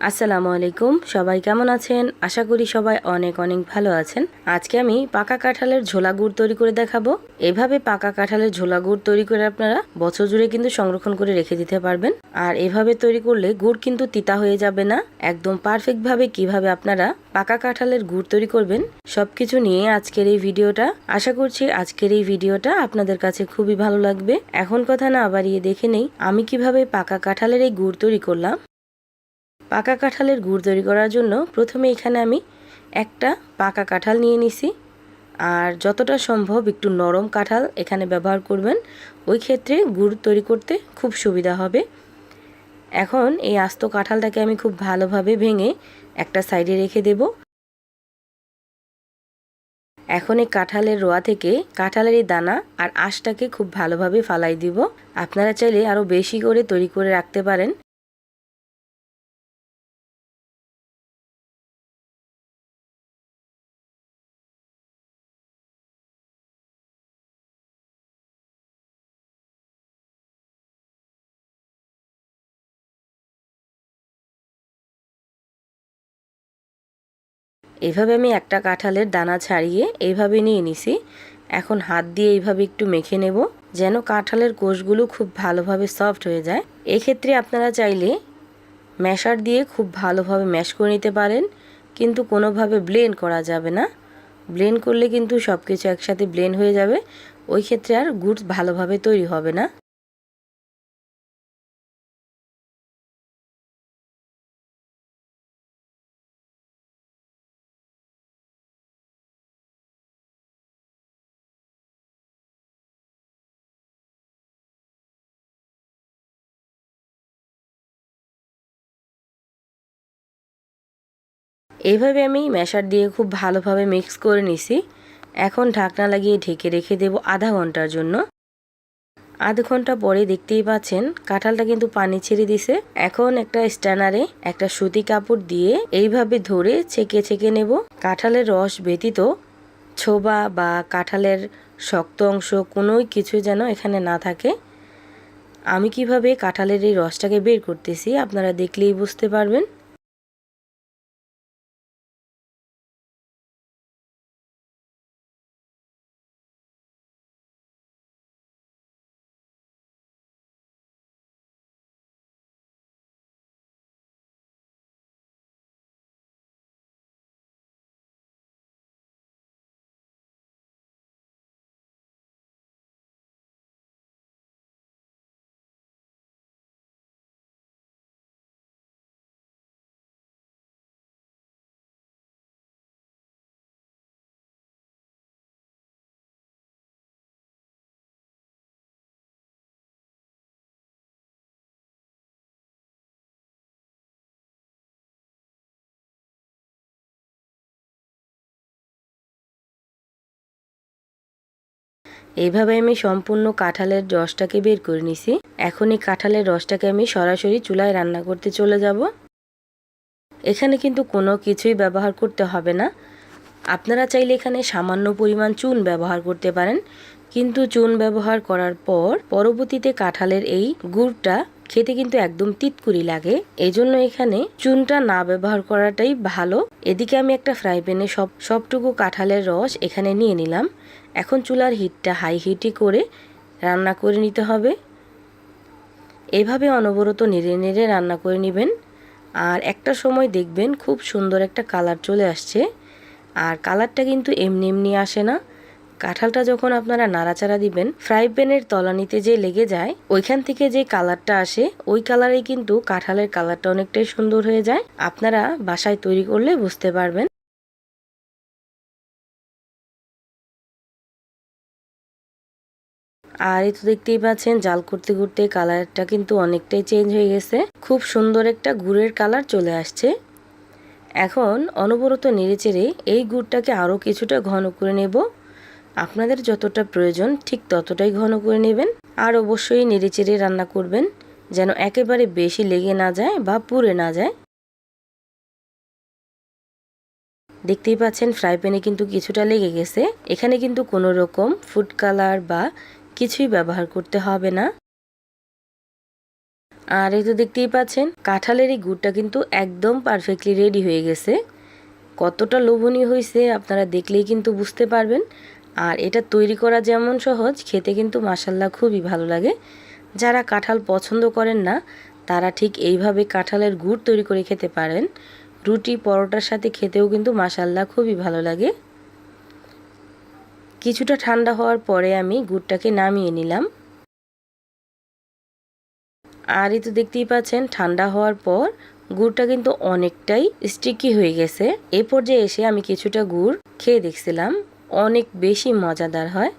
আসসালামু আলাইকুম। সবাই কেমন আছেন? আশা করি সবাই অনেক অনেক ভালো আছেন। আজকে আমি পাকা কাঁঠালের ঝোলা গুড় তৈরি করে দেখাবো। এভাবে পাকা কাঁঠালের ঝোলা গুড় তৈরি করে আপনারা বছর জুড়ে কিন্তু সংরক্ষণ করে রেখে দিতে পারবেন। আর এভাবে তৈরি করলে গুড় কিন্তু তিতা হয়ে যাবে না। একদম পারফেক্ট ভাবে কিভাবে আপনারা পাকা কাঁঠালের গুড় তৈরি করবেন সবকিছু নিয়ে আজকের এই ভিডিওটা। আশা করছি আজকের এই ভিডিওটা আপনাদের কাছে খুবই ভালো লাগবে। এখন কথা না বাড়িয়ে দেখে নেই আমি কিভাবে পাকা কাঁঠালের এই গুড় তৈরি করলাম। পাকা কাঁঠালের গুড় তৈরি করার জন্য প্রথমে এখানে আমি একটা পাকা কাঁঠাল নিয়ে নিছি। আর যতটা সম্ভব একটু নরম কাঁঠাল এখানে ব্যবহার করবেন, ওই ক্ষেত্রে গুড় তৈরি করতে খুব সুবিধা হবে। এখন এই আস্ত কাঁঠালটাকে আমি খুব ভালোভাবে ভেঙে একটা সাইডে রেখে দেব। এখন এই কাঁঠালের রোয়া থেকে কাঁঠালের এই দানা আর আঁশটাকে খুব ভালোভাবে ফালাই দিব। আপনারা চাইলে আরও বেশি করে তৈরি করে রাখতে পারেন। এইভাবে আমি একটা কাঁঠালের দানা ছাড়িয়ে এইভাবে নিয়ে নিছি। এখন হাত দিয়ে এইভাবে একটু মেখে নেব যেন কাঁঠালের কোষগুলো খুব ভালোভাবে সফট হয়ে যায়। এক্ষেত্রে আপনারা চাইলে ম্যাশার দিয়ে খুব ভালোভাবে ম্যাশ করে নিতে পারেন, কিন্তু কোনোভাবে ব্লেন্ড করা যাবে না। ব্লেন্ড করলে কিন্তু সব কিছু একসাথে ব্লেন্ড হয়ে যাবে, ওই ক্ষেত্রে আর গুড় ভালোভাবে তৈরি হবে না। এইভাবে আমি ম্যাশার দিয়ে খুব ভালোভাবে মিক্স করে নিছি। এখন ঢাকনা লাগিয়ে ঢেকে রেখে দেব আধা ঘন্টার জন্য। আধা ঘন্টা পরে দেখতেই পাচ্ছেন কাঁঠালটা কিন্তু পানি ছেড়ে দিছে। এখন একটা স্ট্যানারে একটা সুতি কাপড় দিয়ে এইভাবে ধরে ছেঁকে ছেঁকে নেব। কাঁঠালের রস ব্যতীত ছোবা বা কাঁঠালের শক্ত অংশ কোনোই কিছু যেন এখানে না থাকে। আমি কিভাবে কাঁঠালের এই রসটাকে বের করতেছি আপনারা দেখলেই বুঝতে পারবেন। এইভাবে আমি সম্পূর্ণ কাঁঠালের রসটাকে বের করে নিছি। এখন এই কাঁঠালের রসটাকে আমি সরাসরি চুলায় রান্না করতে চলে যাব। এখানে কিন্তু কোনো কিছুই ব্যবহার করতে হবে না। আপনারা চাইলে এখানে সামান্য পরিমাণ চুন ব্যবহার করতে পারেন, কিন্তু চুন ব্যবহার করার পর পরবর্তীতে কাঁঠালের এই গুড়টা খেতে কিন্তু একদম তিতকুরি লাগে। এই জন্য এখানে চুনটা না ব্যবহার করাটাই ভালো। এদিকে আমি একটা ফ্রাই প্যানে সবটুকু কাঁঠালের রস এখানে নিয়ে নিলাম। এখন চুলার হিটটা হাই হিটই করে রান্না করে নিতে হবে। এইভাবে অনবরত নেড়ে নেড়ে রান্না করে নেবেন। আর একটা সময় দেখবেন খুব সুন্দর একটা কালার চলে আসছে। আর কালারটা কিন্তু এমনি এমনি আসে না। কাঁঠালটা যখন আপনারা নাড়াচাড়া দিবেন ফ্রাই প্যানের তলানিতে যে লেগে যায় ওইখান থেকে যে কালারটা আসে ওই কালারেই কিন্তু কাঁঠালের কালারটা অনেকটাই সুন্দর হয়ে যায়। আপনারা বাসায় তৈরি করলে বুঝতে পারবেন। আর এই তো দেখতেই পাচ্ছেন জাল করতে করতে কালারটা কিন্তু অনেকটাই চেঞ্জ হয়ে গেছে। খুব সুন্দর একটা গুড়ের কালার চলে আসছে। এখন অনবরত নেড়েচেড়ে এই গুড়টাকে আরও কিছুটা ঘন করে নেব। আপনাদের যতটা প্রয়োজন ঠিক ততটাই ঘন করে নেবেন। আর অবশ্যই নেড়েচেড়ে রান্না করবেন যেন একেবারে বেশি লেগে না যায় বা পুড়ে না যায়। দেখতেই পাচ্ছেন ফ্রাই প্যানে কিন্তু কিছুটা লেগে গেছে। এখানে কিন্তু কোনো রকম ফুড কালার বা কিছুই ব্যবহার করতে হবে না। আর এই তো দেখতেই পাচ্ছেন কাঁঠালের এই গুড়টা কিন্তু একদম পারফেক্টলি রেডি হয়ে গেছে। কতটা লোভনীয় হয়েছে আপনারা দেখলেই কিন্তু বুঝতে পারবেন। আর এটা তৈরি করা যেমন সহজ, খেতে কিন্তু মাশাল্লাহ খুবই ভালো লাগে। যারা কাঁঠাল পছন্দ করেন না তারা ঠিক এইভাবে কাঁঠালের গুড় তৈরি করে খেতে পারেন। রুটি পরোটার সাথে খেতেও কিন্তু মাশাল্লাহ খুবই ভালো লাগে। কিছুটা ঠান্ডা হওয়ার পরে আমি গুড়টাকে নামিয়ে নিলাম। আর এই তো দেখতেই পাচ্ছেন ঠান্ডা হওয়ার পর গুড়টা কিন্তু অনেকটাই স্টিকি হয়ে গেছে। এই পর্যায়ে এসে আমি কিছুটা গুড় খেয়ে দেখছিলাম, অনেক বেশি মজাদার হয়।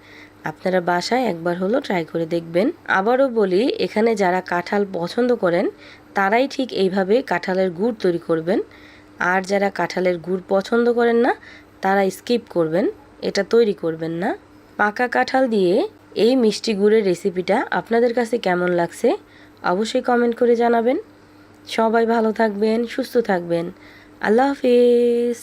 আপনারা বাসায় একবার হলো ট্রাই করে দেখবেন। আবারও বলি, এখানে যারা কাঁঠাল পছন্দ করেন তারাই ঠিক এইভাবে কাঁঠালের গুড় তৈরি করবেন। আর যারা কাঁঠালের গুড় পছন্দ করেন না তারা স্কিপ করবেন, এটা তৈরি করবেন না। পাকা কাঁঠাল দিয়ে এই মিষ্টি গুড়ের রেসিপিটা আপনাদের কাছে কেমন লাগছে অবশ্যই কমেন্ট করে জানাবেন। সবাই ভালো থাকবেন, সুস্থ থাকবেন। আল্লাহ হাফেজ।